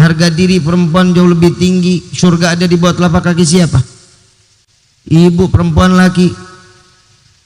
Harga diri perempuan jauh lebih tinggi. Surga ada di bawah telapak kaki siapa? Ibu, perempuan, laki.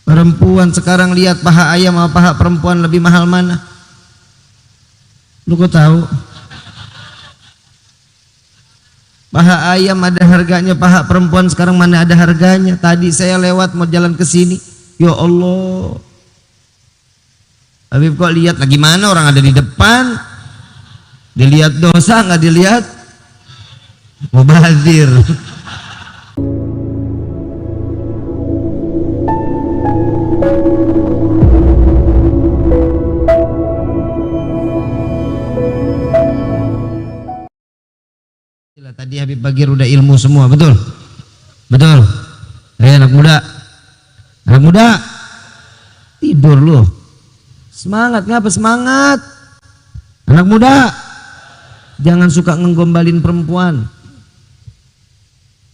Perempuan. Sekarang lihat paha ayam sama paha perempuan lebih mahal mana? Lu kok tahu? Paha ayam ada harganya, paha perempuan sekarang mana ada harganya? Tadi saya lewat mau jalan ke sini, ya Allah. Habib kok lihat lagi mana orang ada di depan? Dilihat dosa nggak dilihat mubazir. Tadi Habib Bagir udah ilmu semua, betul? Betul. Anak muda tidur loh. Semangat, ngapa semangat? Anak muda jangan suka ngegombalin perempuan.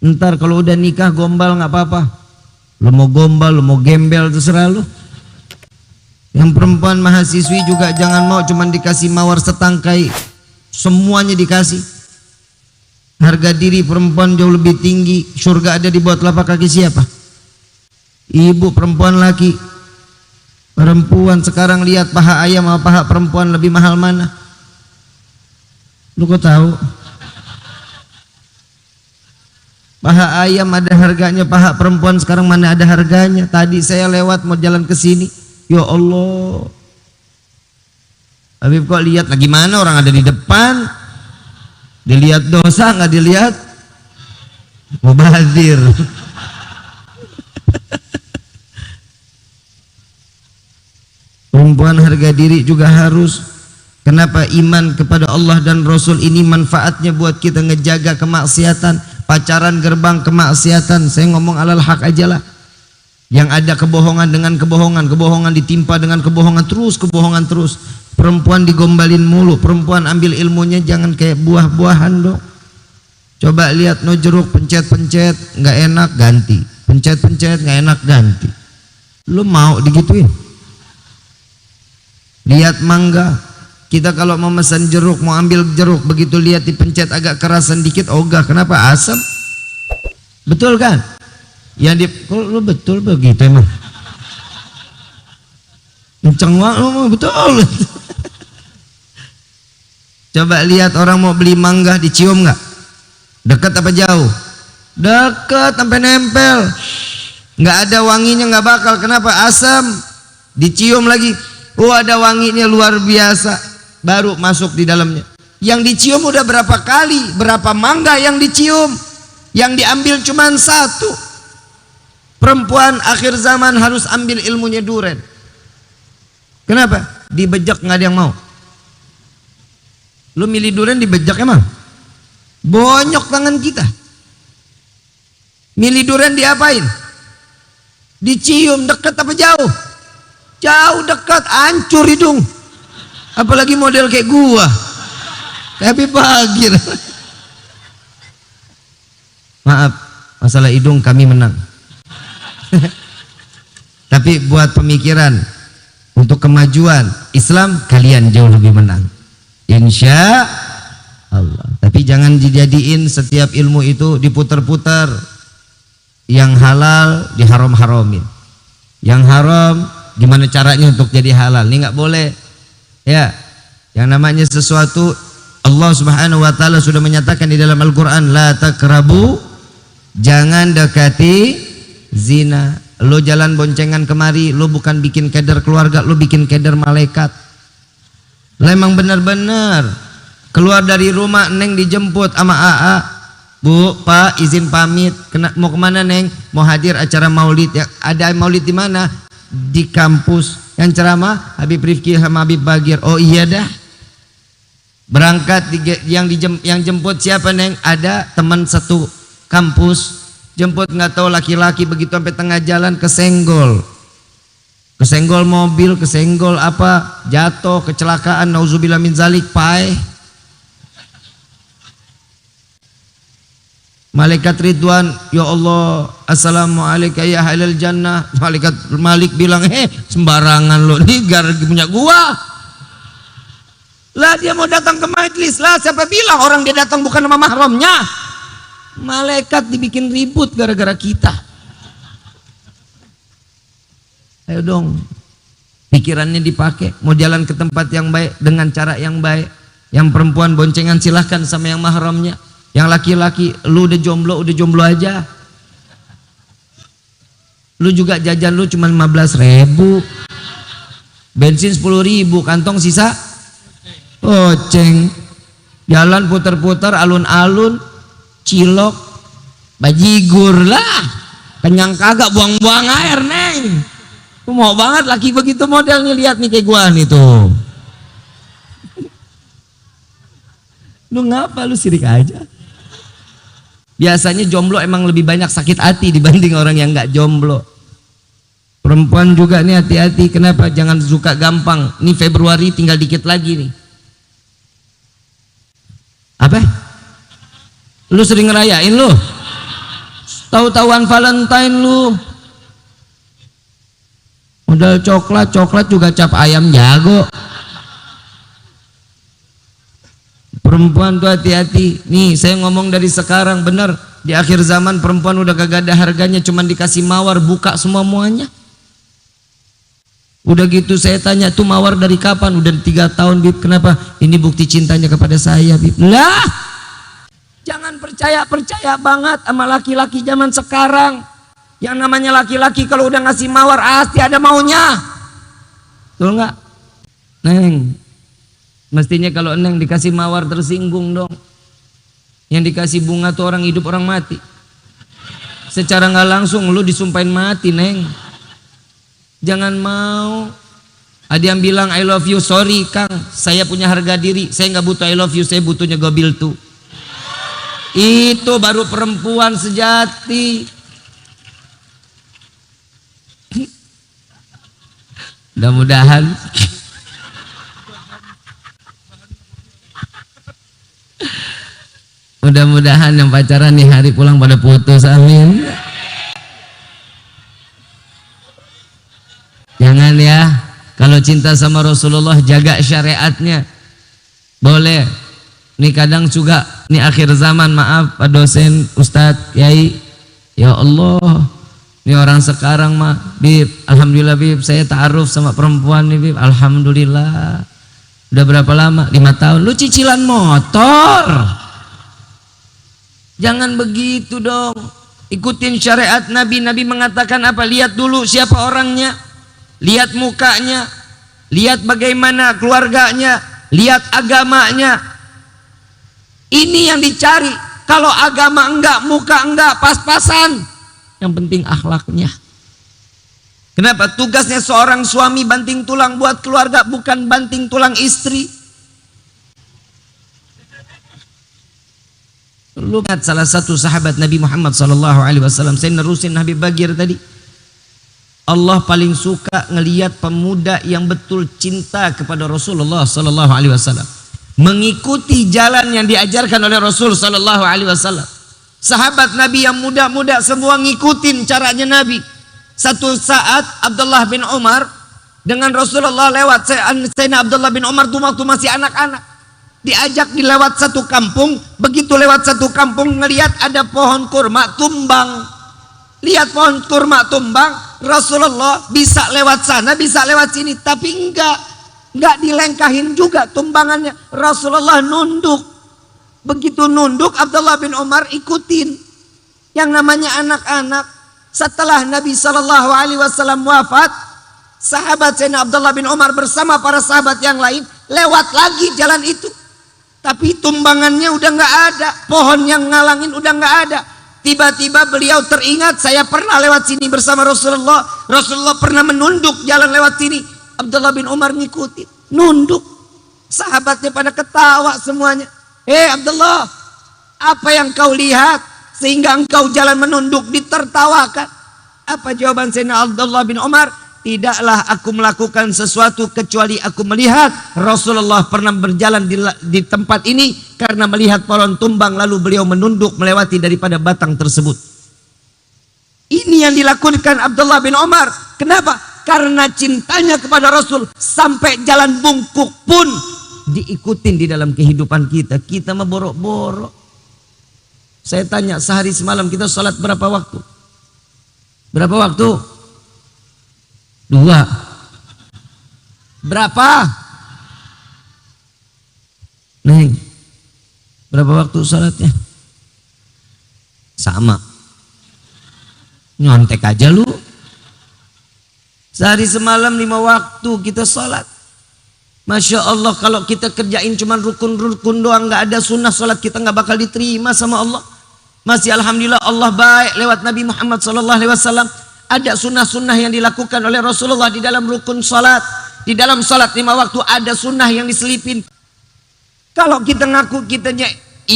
Ntar kalau udah nikah gombal nggak apa-apa. Lu mau gombal, lu mau gembel, terserah lu. Yang perempuan mahasiswi juga jangan mau cuman dikasih mawar setangkai, semuanya dikasih. Harga diri perempuan jauh lebih tinggi. Surga ada di bawah telapak kaki siapa? Ibu, perempuan, laki. Perempuan. Sekarang lihat paha ayam sama paha perempuan lebih mahal mana? Lu kok tahu? Paha ayam ada harganya, paha perempuan sekarang mana ada harganya? Tadi saya lewat mau jalan ke sini, ya Allah. Habib kok lihat lagi mana orang ada di depan? Dilihat dosa nggak dilihat mubazir. Perempuan harga diri juga harus. Kenapa? Iman kepada Allah dan Rasul ini manfaatnya buat kita ngejaga kemaksiatan. Pacaran gerbang kemaksiatan. Saya ngomong alal hak aja lah. Yang ada kebohongan dengan kebohongan, kebohongan ditimpa dengan kebohongan terus, kebohongan terus. Perempuan digombalin mulu. Perempuan ambil ilmunya jangan kayak buah-buahan dong. Coba lihat no jeruk, pencet-pencet nggak enak ganti, pencet-pencet nggak enak ganti. Lu mau digituin? Lihat mangga, kita kalau mau pesan jeruk, mau ambil jeruk, begitu lihat dipencet agak kerasan dikit, ogah. Kenapa? Asam. Betul kan? Yang lu betul begitu emang. Kenceng banget, betul. Coba lihat orang mau beli mangga, dicium nggak? Dekat apa jauh? Dekat sampai nempel. Nggak ada wanginya, nggak bakal. Kenapa? Asam. Dicium lagi, oh ada wanginya luar biasa. Baru masuk di dalamnya. Yang dicium udah berapa kali? Berapa mangga yang dicium? Yang diambil cuma satu. Perempuan akhir zaman harus ambil ilmunya duren. Kenapa? Dibejak nggak ada yang mau. Lu milih durian dibejak emang? Bonyok tangan kita. Milih durian diapain? Dicium, dekat apa jauh? Jauh, dekat, hancur hidung. Apalagi model kayak gua. Tapi Bagir. Maaf, masalah hidung kami menang. Tapi buat pemikiran untuk kemajuan Islam kalian jauh lebih menang. Insya Allah. Tapi jangan dijadiin setiap ilmu itu diputar-putar. Yang halal diharam-haramin. Yang haram gimana caranya untuk jadi halal? Ini nggak boleh. Ya, yang namanya sesuatu Allah Subhanahu wa taala sudah menyatakan di dalam Al-Qur'an, la takrabu, jangan dekati zina. Lo jalan boncengan kemari, lo bukan bikin keder keluarga, lo bikin keder malaikat. Lah emang benar-benar keluar dari rumah Neng dijemput sama AA, Bu, Pak, izin pamit. Mau kemana Neng? Mau hadir acara maulid. Ya, ada maulid di mana? Di kampus. Yang ceramah Habib Rifki sama Habib Bagir. Oh iya dah. Berangkat yang jemput siapa Neng? Ada teman satu kampus. Jemput nggak tahu laki-laki, begitu sampai tengah jalan kesenggol. Kesenggol mobil, kesenggol apa, jatuh, kecelakaan, nauzubillah min zalik, pai. Malaikat Ridwan, ya Allah, assalamualaikum ya ahlal jannah. Malaikat Malik bilang, sembarangan lo, ini gar punya gua. Lah dia mau datang ke majelis, lah siapa bilang orang dia datang bukan sama mahramnya? Malaikat dibikin ribut gara-gara kita. Ayo dong, pikirannya dipakai, mau jalan ke tempat yang baik dengan cara yang baik. Yang perempuan boncengan silahkan sama yang mahramnya. Yang laki-laki, lu udah jomblo aja. Lu juga jajan lu cuma 15.000, bensin 10.000, kantong sisa oceng. Jalan putar-putar alun-alun, cilok, bajigur lah, kenyang kagak, buang-buang air neng. Lu mau banget laki begitu modelnya, lihat nih kayak gua nih tuh. Lu ngapa lu sirik aja? Biasanya jomblo emang lebih banyak sakit hati dibanding orang yang nggak jomblo. Perempuan juga nih hati-hati, kenapa? Jangan suka gampang. Ini Februari tinggal dikit lagi nih. Apa? Lu sering ngerayain lu? Tahu-tahuan Valentine lu. Modal coklat juga cap ayam jago. Perempuan tuh hati-hati. Nih saya ngomong dari sekarang, bener. Di akhir zaman perempuan udah kagak ada harganya, cuman dikasih mawar buka semuanya. Udah gitu saya tanya, tuh mawar dari kapan? Udah 3 tahun Bib. Kenapa? Ini bukti cintanya kepada saya Bib. Lah, jangan percaya banget sama laki-laki zaman sekarang. Yang namanya laki-laki kalau udah ngasih mawar pasti ada maunya. Betul nggak? Neng, mestinya kalau Neng dikasih mawar tersinggung dong. Yang dikasih bunga tuh orang hidup orang mati. Secara nggak langsung lu disumpahin mati Neng. Jangan mau. Ada yang bilang I love you, sorry Kang, saya punya harga diri, saya nggak butuh I love you, saya butuhnya gobil tuh. Itu baru perempuan sejati. Mudah-mudahan mudah-mudahan yang pacaran nih hari pulang pada putus, amin. Jangan ya, kalau cinta sama Rasulullah jaga syariatnya. Boleh. Nih kadang juga nih akhir zaman, maaf Pak dosen, Ustadz, Kiai. Ya Allah, nih orang sekarang mah, Bib, alhamdulillah Bib, saya ta'aruf sama perempuan nih Bib, alhamdulillah. Udah berapa lama? 5 tahun. Lu cicilan motor. Jangan begitu dong. Ikutin syariat Nabi. Nabi mengatakan apa? Lihat dulu siapa orangnya. Lihat mukanya, lihat bagaimana keluarganya, lihat agamanya. Ini yang dicari. Kalau agama enggak, muka enggak, pas-pasan. Yang penting akhlaknya. Kenapa? Tugasnya seorang suami banting tulang buat keluarga, bukan banting tulang istri. Lu lihat salah satu sahabat Nabi Muhammad SAW. Saya nerusin Habib Bagir tadi. Allah paling suka ngelihat pemuda yang betul cinta kepada Rasulullah sallallahu alaihi wasallam, mengikuti jalan yang diajarkan oleh Rasul sallallahu alaihi wasallam. Sahabat Nabi yang muda-muda semua ngikutin caranya Nabi. Satu saat Abdullah bin Umar dengan Rasulullah lewat. Sayyidina Abdullah bin Umar tuh waktu masih anak-anak, diajak dilewat satu kampung. Begitu lewat satu kampung ngelihat ada pohon kurma tumbang. Lihat pohon kurma tumbang, Rasulullah bisa lewat sana, bisa lewat sini, tapi enggak dilengkahin juga tumbangannya. Rasulullah nunduk. Begitu nunduk, Abdullah bin Umar ikutin. Yang namanya anak-anak. Setelah Nabi SAW wafat, sahabat Sayyidina Abdullah bin Umar bersama para sahabat yang lain lewat lagi jalan itu. Tapi tumbangannya udah enggak ada, pohon yang ngalangin udah enggak ada. Tiba-tiba beliau teringat, saya pernah lewat sini bersama Rasulullah. Rasulullah pernah menunduk jalan lewat sini. Abdullah bin Umar ngikutin, nunduk. Sahabatnya pada ketawa semuanya. Abdullah, apa yang kau lihat sehingga engkau jalan menunduk ditertawakan? Apa jawaban Sayyidina Abdullah bin Umar? Tidaklah aku melakukan sesuatu kecuali aku melihat Rasulullah pernah berjalan di tempat ini karena melihat pohon tumbang, lalu beliau menunduk melewati daripada batang tersebut. Ini yang dilakukan Abdullah bin Umar. Kenapa? Karena cintanya kepada Rasul sampai jalan bungkuk pun diikutin di dalam kehidupan kita. Kita mah borok-borok. Saya tanya, sehari semalam kita sholat berapa waktu? Berapa waktu? 2. Berapa? Neng, berapa waktu sholatnya? Sama. Nyontek aja lu. Sehari semalam 5 waktu kita sholat. Masya Allah, kalau kita kerjain cuma rukun-rukun doang, nggak ada sunnah, sholat kita nggak bakal diterima sama Allah. Masih alhamdulillah Allah baik lewat Nabi Muhammad SAW. Ada sunnah-sunnah yang dilakukan oleh Rasulullah di dalam rukun sholat. Di dalam sholat 5 waktu ada sunnah yang diselipin. Kalau kita ngaku kitanya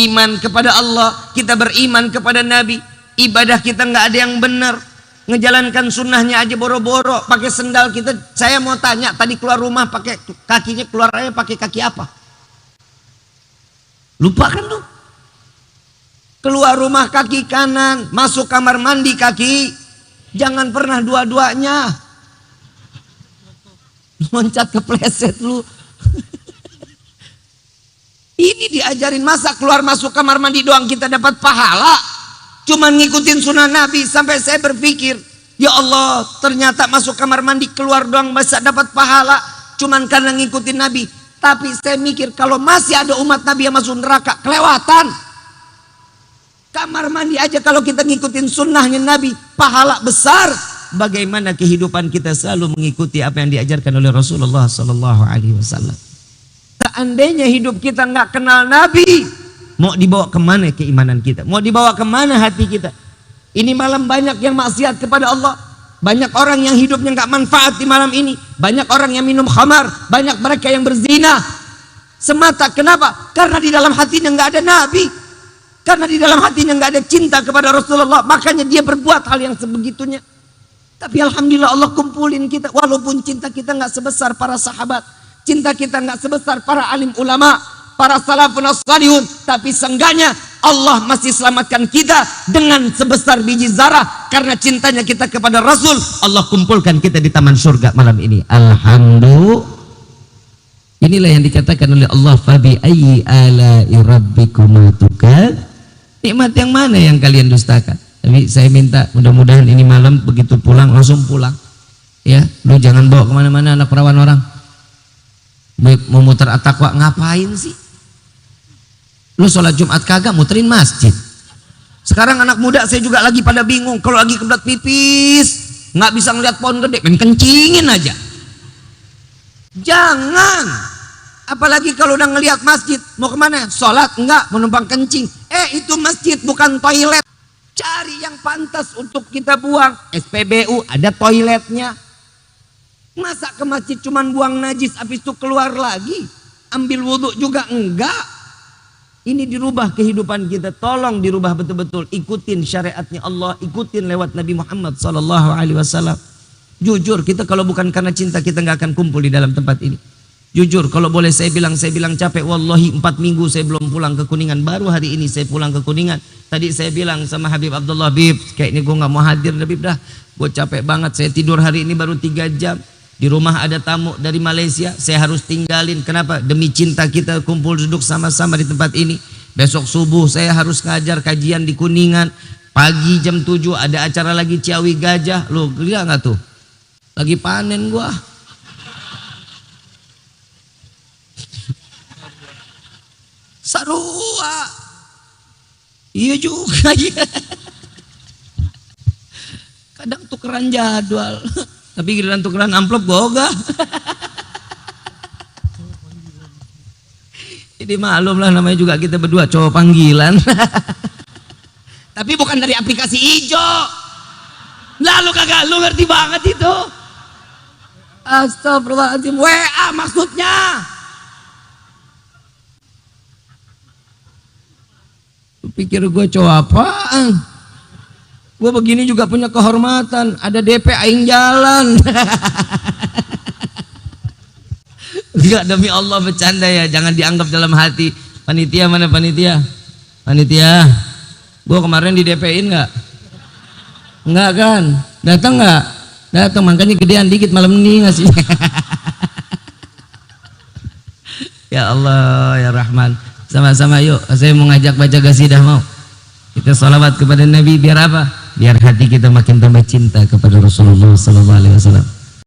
iman kepada Allah, kita beriman kepada Nabi, ibadah kita nggak ada yang benar, ngejalankan sunnahnya aja boro-boro, pakai sendal kita. Saya mau tanya, tadi keluar rumah pakai kakinya, keluar aja pakai kaki apa? Lupa kan tuh? Keluar rumah kaki kanan, masuk kamar mandi kaki, jangan pernah dua-duanya. Loncat kepleset lu. Ini diajarin, masa keluar masuk kamar mandi doang kita dapat pahala? Cuman ngikutin sunnah Nabi. Sampai saya berpikir, ya Allah, ternyata masuk kamar mandi keluar doang bisa dapat pahala cuman karena ngikutin Nabi. Tapi saya mikir, kalau masih ada umat Nabi yang masuk neraka, kelewatan. Kamar mandi aja kalau kita ngikutin sunnahnya Nabi, pahala besar. Bagaimana kehidupan kita selalu mengikuti apa yang diajarkan oleh Rasulullah SAW. Seandainya hidup kita nggak kenal Nabi, mau dibawa kemana keimanan kita? Mau dibawa kemana hati kita? Ini malam banyak yang maksiat kepada Allah. Banyak orang yang hidupnya nggak manfaat di malam ini. Banyak orang yang minum khamar. Banyak mereka yang berzina. Semata kenapa? Karena di dalam hatinya nggak ada Nabi. Karena di dalam hatinya nggak ada cinta kepada Rasulullah. Makanya dia berbuat hal yang sebegitunya. Tapi alhamdulillah Allah kumpulin kita. Walaupun cinta kita nggak sebesar para sahabat, cinta kita nggak sebesar para alim ulama, para salafun as-salihun, tapi seenggaknya Allah masih selamatkan kita dengan sebesar biji zarah. Karena cintanya kita kepada Rasul, Allah kumpulkan kita di taman surga malam ini. Alhamdulillah. Inilah yang dikatakan oleh Allah, fabi ayyi ala'i rabbikuma tukad. Nikmat yang mana yang kalian dustakan? Tapi saya minta mudah-mudahan ini malam begitu pulang langsung pulang. Ya, lu jangan bawa kemana-mana anak perawan orang. Mau muter at-taqwa ngapain sih? Lu sholat Jumat kagak muterin masjid. Sekarang anak muda saya juga lagi pada bingung. Kalau lagi kebelet pipis nggak bisa ngeliat pohon gede, main kencingin aja. Jangan. Apalagi kalau udah ngeliat masjid, mau kemana? Sholat enggak, mau numpang kencing. Itu masjid bukan toilet. Cari yang pantas untuk kita buang. SPBU ada toiletnya. Masa ke masjid cuman buang najis habis itu keluar lagi? Ambil wudhu juga enggak. Ini dirubah kehidupan kita. Tolong dirubah betul-betul. Ikutin syariatnya Allah, ikutin lewat Nabi Muhammad SAW. Jujur, kita kalau bukan karena cinta kita nggak akan kumpul di dalam tempat ini. Jujur, kalau boleh saya bilang capek. Wallahi 4 minggu saya belum pulang ke Kuningan. Baru hari ini saya pulang ke Kuningan. Tadi saya bilang sama Habib Abdullah, Bib, kayak ini gue nggak mau hadir, Bib dah. Gue capek banget. Saya tidur hari ini baru 3 jam. Di rumah ada tamu dari Malaysia, saya harus tinggalin. Kenapa? Demi cinta kita kumpul duduk sama-sama di tempat ini. Besok subuh saya harus ngajar kajian di Kuningan. Pagi jam 7 ada acara lagi Ciawi Gajah. Lo lihat nggak tuh? Lagi panen gua. Sarua. Iya juga ya. Kadang tukeran jadwal. Tapi giliran tukeran amplop boga. Jadi maklum lah, namanya juga kita berdua cowok panggilan. Tapi bukan dari aplikasi ijo. Lalu kagak, lu ngerti banget itu. Astagfirullahaladzim, WA maksudnya. Lu pikir gue cowok apaan? Gue begini juga punya kehormatan. Ada DP aing jalan. Enggak, demi Allah bercanda ya. Jangan dianggap dalam hati. Panitia mana panitia? Panitia. Gue kemarin di DP-in enggak? Enggak kan? Datang enggak? Datang, makanya gedean dikit malam ini ngasih. Ya Allah ya Rahman. Sama-sama yuk, saya mau ngajak baca qasidah mau. Kita salawat kepada Nabi biar apa? Biar hati kita makin tambah cinta kepada Rasulullah sallallahu alaihi wasallam.